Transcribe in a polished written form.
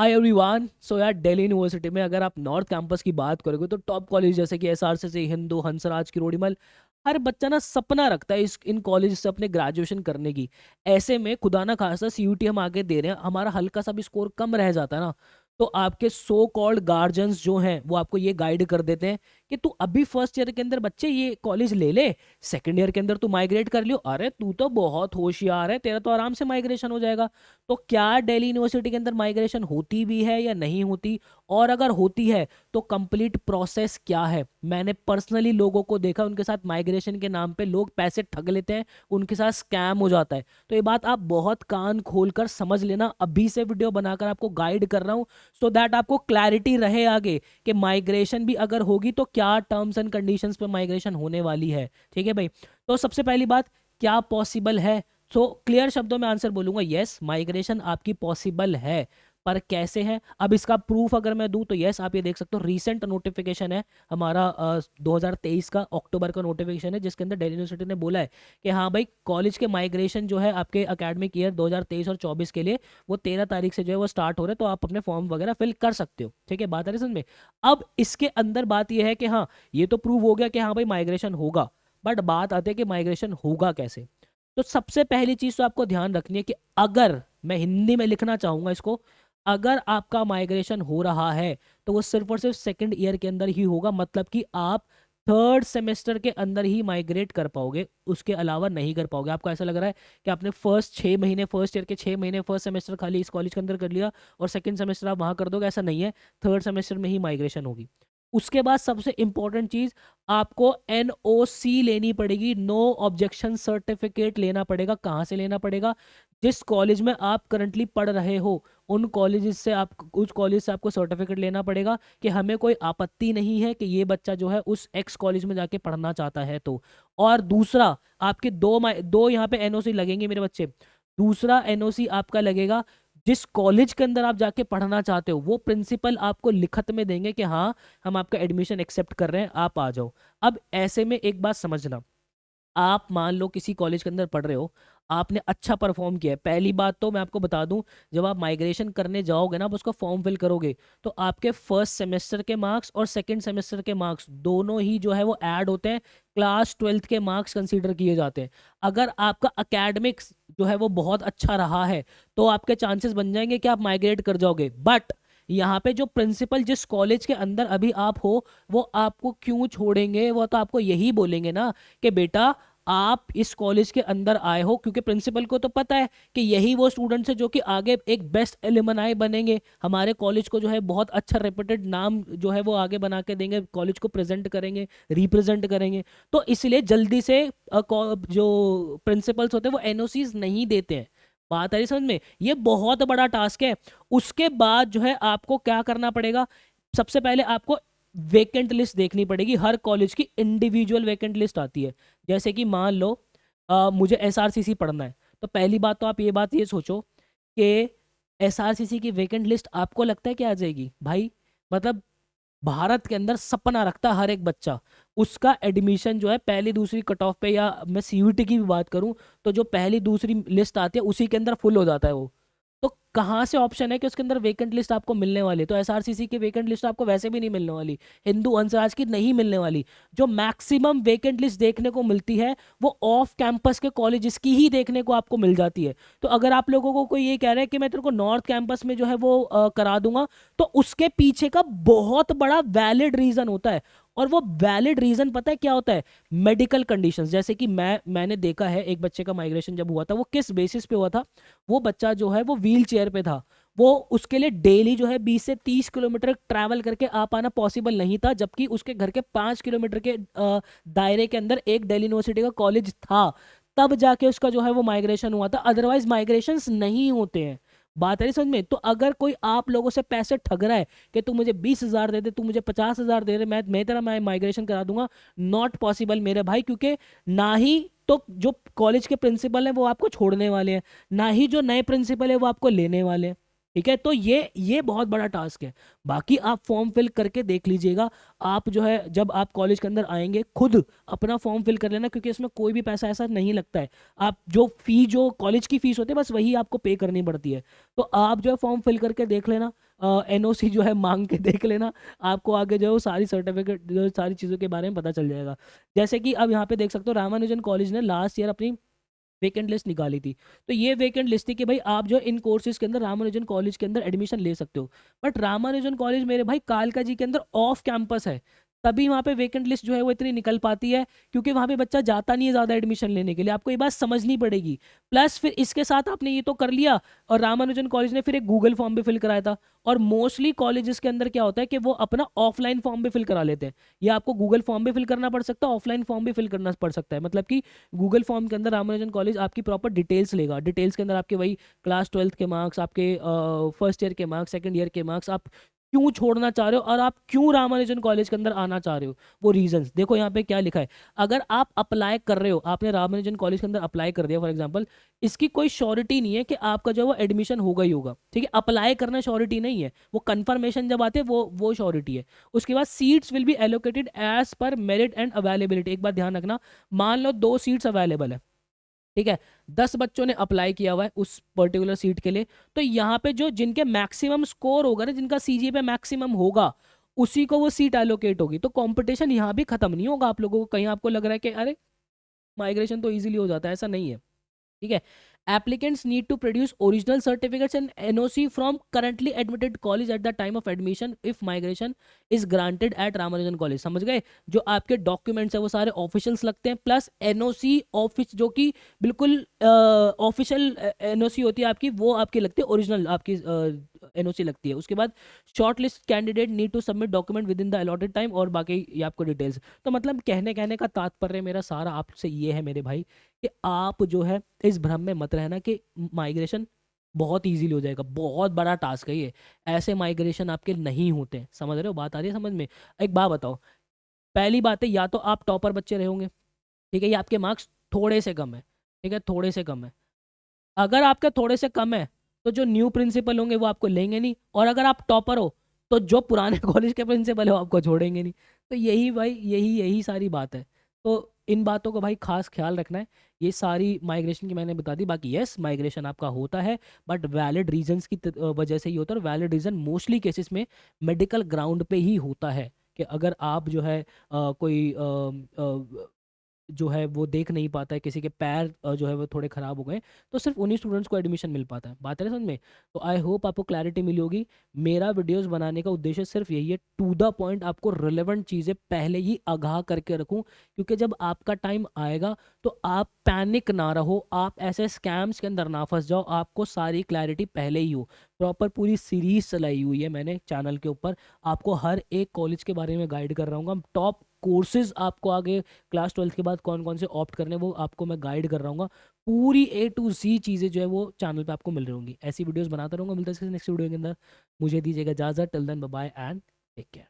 Hi everyone. सो यार Delhi university में अगर आप नॉर्थ कैंपस की बात करोगे तो टॉप कॉलेज जैसे कि एसआरसीसी, हिंदू, हंसराज, किरोड़ीमल, हर बच्चा ना सपना रखता है इस इन कॉलेज से अपने ग्रेजुएशन करने की। ऐसे में खुदा ना खासा सीयूटी हम आगे दे रहे हैं, हमारा हल्का सा भी स्कोर कम रह जाता है ना, तो आपके सो कॉल्ड गार्जियंस जो हैं वो आपको ये गाइड कर देते हैं कि तू अभी फर्स्ट ईयर के अंदर बच्चे ये कॉलेज ले ले, सेकंड ईयर के अंदर तू माइग्रेट कर लियो। अरे तू तो बहुत होशियार है, तेरा तो आराम से माइग्रेशन हो जाएगा। तो क्या दिल्ली यूनिवर्सिटी के अंदर माइग्रेशन होती भी है या नहीं होती, और अगर होती है तो कंप्लीट प्रोसेस क्या है? मैंने पर्सनली लोगों को देखा, उनके साथ माइग्रेशन के नाम पे लोग पैसे ठग लेते हैं, उनके साथ स्कैम हो जाता है। तो ये बात आप बहुत कान खोलकर समझ लेना, अभी से वीडियो बनाकर आपको गाइड कर रहा हूँ सो दैट आपको क्लैरिटी रहे आगे कि माइग्रेशन भी अगर होगी तो क्या टर्म्स एंड कंडीशंस पे माइग्रेशन होने वाली है। ठीक है भाई। तो सबसे पहली बात, क्या पॉसिबल है? सो क्लियर शब्दों में आंसर बोलूंगा, यस माइग्रेशन आपकी पॉसिबल है। पर कैसे है? अब इसका प्रूफ अगर मैं दूं तो यस, आप ये देख सकते हो, रीसेंट नोटिफिकेशन है हमारा 2023 का अक्टूबर का नोटिफिकेशन है, जिसके अंदर दिल्ली यूनिवर्सिटी ने बोला है कि हाँ भाई, कॉलेज के माइग्रेशन जो है आपके एकेडमिक ईयर 2023 और 24 के लिए वो 13 तारीख से जो है वो स्टार्ट हो रहे हैं, तो आप अपने फॉर्म वगैरह फिल कर सकते हो। ठीक है, बात आ रही है समझ में? अब इसके अंदर बात यह है कि हाँ, ये तो प्रूव हो गया कि हाँ भाई माइग्रेशन होगा, बट बात आती है कि माइग्रेशन होगा कैसे। तो सबसे पहली चीज तो आपको ध्यान रखनी है कि अगर मैं हिंदी में लिखना चाहूंगा इसको, अगर आपका माइग्रेशन हो रहा है तो वो सिर्फ और सिर्फ सेकंड ईयर के अंदर ही होगा, मतलब कि आप थर्ड सेमेस्टर के अंदर ही माइग्रेट कर पाओगे, उसके अलावा नहीं कर पाओगे। आपको ऐसा लग रहा है कि आपने फर्स्ट 6 महीने, फर्स्ट ईयर के 6 महीने फर्स्ट सेमेस्टर खाली इस कॉलेज के अंदर कर लिया और सेकंड सेमेस्टर आप वहां कर दोगे, ऐसा नहीं है। थर्ड सेमेस्टर में ही माइग्रेशन होगी। उसके बाद सबसे इंपॉर्टेंट चीज, आपको एनओसी लेनी पड़ेगी, नो ऑब्जेक्शन सर्टिफिकेट लेना पड़ेगा। कहाँ से लेना पड़ेगा? जिस कॉलेज में आप करंटली पढ़ रहे हो उन कॉलेज से आप उस कॉलेज से आपको सर्टिफिकेट लेना पड़ेगा कि हमें कोई आपत्ति नहीं है कि ये बच्चा जो है उस एक्स कॉलेज में जाके पढ़ना चाहता है। तो और दूसरा, आपके दो यहाँ पे एनओसी लगेंगे मेरे बच्चे। दूसरा एनओसी आपका लगेगा, जिस कॉलेज के अंदर आप जाके पढ़ना चाहते हो वो प्रिंसिपल आपको लिखत में देंगे कि हाँ, हम आपका एडमिशन एक्सेप्ट कर रहे हैं, आप आ जाओ। अब ऐसे में एक बात समझना, आप मान लो किसी कॉलेज के अंदर पढ़ रहे हो, आपने अच्छा परफॉर्म किया है। पहली बात तो मैं आपको बता दूं, जब आप माइग्रेशन करने जाओगे ना, आप उसका फॉर्म फिल करोगे तो आपके फर्स्ट सेमेस्टर के मार्क्स और सेकंड सेमेस्टर के मार्क्स दोनों ही जो है वो ऐड होते हैं, क्लास ट्वेल्थ के मार्क्स कंसीडर किए जाते हैं। अगर आपका अकेडमिक्स जो है वो बहुत अच्छा रहा है तो आपके चांसेस बन जाएंगे कि आप माइग्रेट कर जाओगे। बट यहाँ पे जो प्रिंसिपल जिस कॉलेज के अंदर अभी आप हो वो आपको क्यों छोड़ेंगे? वो तो आपको यही बोलेंगे ना कि बेटा, आप इस कॉलेज के अंदर आए हो क्योंकि प्रिंसिपल को तो पता है कि यही वो स्टूडेंट्स है जो कि आगे एक बेस्ट एलुमनाई बनेंगे, हमारे कॉलेज को जो है बहुत अच्छा रेपुटेड नाम जो है वो आगे बना के देंगे, कॉलेज को प्रेजेंट करेंगे, रिप्रेजेंट करेंगे। तो इसलिए जल्दी से जो प्रिंसिपल्स होते हैं वो एनओसीज नहीं देते हैं। बात आ रही समझ में? ये बहुत बड़ा टास्क है। उसके बाद जो है आपको क्या करना पड़ेगा? सबसे पहले आपको वेकेंट लिस्ट देखनी पड़ेगी, हर कॉलेज की इंडिविजुअल वेकेंट लिस्ट आती है। जैसे कि मान लो मुझे एसआरसीसी पढ़ना है, तो पहली बात तो आप ये सोचो कि एसआरसीसी की वेकेंट लिस्ट आपको लगता है कि आ जाएगी? भाई मतलब भारत के अंदर सपना रखता है हर एक बच्चा, उसका एडमिशन जो है पहली दूसरी कट ऑफ पे, या मैं सीयूटी की भी बात करूं तो जो पहली दूसरी लिस्ट आती है उसी के अंदर फुल हो जाता है वो। तो कहाँ से ऑप्शन है कि उसके अंदर वेकेंट लिस्ट आपको मिलने वाली है? तो एसआरसीसी की वेकेंट लिस्ट आपको वैसे भी नहीं मिलने वाली, हिंदू हंसराज की नहीं मिलने वाली। जो मैक्सिमम वेकेंट लिस्ट देखने को मिलती है वो ऑफ कैंपस के कॉलेजेस की ही देखने को आपको मिल जाती है। तो अगर आप लोगों को कोई ये कह रहा है कि मैं तेरे को नॉर्थ कैंपस में जो है वो करा दूंगा, तो उसके पीछे का बहुत बड़ा वैलिड रीजन होता है। और वो वैलिड रीजन पता है क्या होता है? Medical conditions. जैसे कि मैंने देखा है एक बच्चे का माइग्रेशन जब हुआ था, वो किस बेसिस पे हुआ था? वो बच्चा जो है वो व्हील चेयर पे था, वो उसके लिए डेली जो है 20 से 30 किलोमीटर ट्रैवल करके आ पाना पॉसिबल नहीं था, जबकि उसके घर के 5 किलोमीटर के दायरे के अंदर एक दिल्ली यूनिवर्सिटी का कॉलेज था। तब जाके उसका जो है वो माइग्रेशन हुआ था, अदरवाइज माइग्रेशंस नहीं होते हैं। बात है नहीं समझ में? तो अगर कोई आप लोगों से पैसे ठग रहा है कि तू मुझे 20,000 दे दे, तू मुझे 50,000 दे दे, मैं तेरा माइग्रेशन करा दूंगा, नॉट पॉसिबल मेरे भाई। क्योंकि ना ही तो जो कॉलेज के प्रिंसिपल हैं वो आपको छोड़ने वाले हैं, ना ही जो नए प्रिंसिपल है वो आपको लेने वाले हैं। ठीक है, तो ये बहुत बड़ा टास्क है। बाकी आप फॉर्म फिल करके देख लीजिएगा। आप जो है जब आप कॉलेज के अंदर आएंगे खुद अपना फॉर्म फिल कर लेना, क्योंकि इसमें कोई भी पैसा ऐसा नहीं लगता है। आप जो कॉलेज की फीस होती है बस वही आपको पे करनी पड़ती है। तो आप जो है फॉर्म फिल करके देख लेना, एनओसी जो है मांग के देख लेना। आपको आगे जो है वो सारी सर्टिफिकेट जो सारी चीज़ों के बारे में पता चल जाएगा। जैसे कि अब यहाँ पे देख सकते हो, रामानुजन कॉलेज ने लास्ट ईयर अपनी वेकेंट लिस्ट निकाली थी। तो ये वेकेंट लिस्ट थी कि भाई आप जो इन कोर्सेज के अंदर रामानुजन कॉलेज के अंदर एडमिशन ले सकते हो। बट रामानुजन कॉलेज मेरे भाई कालका जी के अंदर ऑफ कैंपस है, तभी वहाँ पे वेकेंट लिस्ट जो है वो इतनी निकल पाती है, क्योंकि वहाँ पे बच्चा जाता नहीं है ज़्यादा एडमिशन लेने के लिए। आपको ये बात समझनी पड़ेगी। प्लस फिर इसके साथ आपने ये तो कर लिया, और रामानुजन कॉलेज ने फिर एक गूगल फॉर्म भी फिल कराया था। और मोस्टली कॉलेजेस के अंदर क्या होता है कि वो अपना ऑफलाइन फॉर्म भी फिल करा लेते हैं। या आपको गूगल फॉर्म भी फिल करना पड़ सकता है, ऑफलाइन फॉर्म भी फिल करना पड़ सकता है। मतलब कि गूगल फॉर्म के अंदर रामानुजन कॉलेज आपकी प्रॉपर डिटेल्स लेगा। डिटेल्स के अंदर आपके वही क्लास 12th के मार्क्स, आपके फर्स्ट ईयर के मार्क्स, सेकंड ईयर के मार्क्स, आप क्यों छोड़ना चाह रहे हो और आप क्यों रामानुजन कॉलेज के अंदर आना चाह रहे हो, वो रीजंस देखो यहाँ पे क्या लिखा है। अगर आप अप्लाई कर रहे हो, आपने रामानुजन कॉलेज के अंदर अप्लाई कर दिया फॉर एग्जांपल, इसकी कोई श्योरिटी नहीं है कि आपका जो है वो एडमिशन होगा ही होगा। ठीक है, अप्लाई करना श्योरिटी नहीं है, वो कंफर्मेशन जब आते हैं वो श्योरिटी है। उसके बाद seats will be allocated as per merit and availability. एक बात ध्यान रखना, मान लो 2 सीट्स अवेलेबल है, ठीक है, 10 बच्चों ने अप्लाई किया हुआ है उस पर्टिकुलर सीट के लिए, तो यहाँ पे जो जिनके मैक्सिमम स्कोर होगा ना, जिनका सीजीपीए मैक्सिमम होगा, उसी को वो सीट एलोकेट होगी। तो कंपटीशन यहाँ भी खत्म नहीं होगा आप लोगों को। कहीं आपको लग रहा है कि अरे माइग्रेशन तो इजीली हो जाता है, ऐसा नहीं है। ठीक है, applicants need to produce original certificates and NOC from currently admitted college at the time of admission if migration is granted at Ramanujan College। समझ गए? जो आपके डॉक्यूमेंट्स है वो सारे ऑफिशियल्स लगते हैं, प्लस एनओसी ऑफिस जो कि बिल्कुल ऑफिशियल एनओसी होती है आपकी, वो आपकी लगती है, ओरिजिनल आपकी एनओसी लगती है। उसके बाद short list candidate need to submit document with in the allotted time, और बाकी ये आपको डिटेल्स। तो मतलब कहने का तात्पर्य मेरा सारा आपसे ये है मेरे भाई, कि आप जो है इस भ्रम में मत रहना कि माइग्रेशन बहुत इजीली हो जाएगा। बहुत बड़ा टास्क है ये, ऐसे माइग्रेशन आपके नहीं होते हैं। समझ रहे हो, बात आ रही है समझ में? एक बात बताओ, पहली बात है, या तो आप टॉपर बच्चे रहे होंगे, ठीक है, या आपके मार्क्स थोड़े से कम है। ठीक है, थोड़े से कम है। अगर आपके थोड़े से कम है तो जो न्यू प्रिंसिपल होंगे वो आपको लेंगे नहीं, और अगर आप टॉपर हो तो जो पुराने कॉलेज के प्रिंसिपल है वो आपको छोड़ेंगे नहीं। तो यही भाई, यही यही सारी बात है। तो इन बातों का भाई खास ख्याल रखना है। ये सारी माइग्रेशन की मैंने बता दी। बाकी यस, माइग्रेशन आपका होता है, बट वैलिड रीजंस की वजह से ही होता है। और वैलिड रीजन मोस्टली केसेस में मेडिकल ग्राउंड पे ही होता है, कि अगर आप जो है कोई जो है वो देख नहीं पाता है, किसी के पैर जो है वो थोड़े ख़राब हो गए, तो सिर्फ उन्हीं स्टूडेंट्स को एडमिशन मिल पाता है। बात है ना समझ में? तो आई होप आपको क्लैरिटी मिली होगी। मेरा वीडियोस बनाने का उद्देश्य सिर्फ यही है, टू द पॉइंट आपको रिलेवेंट चीज़ें पहले ही आगाह करके रखूं, क्योंकि जब आपका टाइम आएगा तो आप पैनिक ना रहो, आप ऐसे स्कैम्स के अंदर ना फंस जाओ। आपको सारी क्लैरिटी पहले ही हो। प्रॉपर पूरी सीरीज चलाई हुई है मैंने चैनल के ऊपर, आपको हर एक कॉलेज के बारे में गाइड कर रहा हूँ। टॉप कोर्सेज आपको आगे क्लास 12th के बाद कौन कौन से ऑप्ट करने, वो आपको मैं गाइड कर रहा हूँ। पूरी A to Z चीज़ें जो है वो चैनल पे आपको मिल रही होंगी। ऐसी वीडियोस बनाता रहूँगा। मिलता है नेक्स्ट वीडियो के अंदर। मुझे दीजिएगा इजाज़त। Till then bye bye and take care.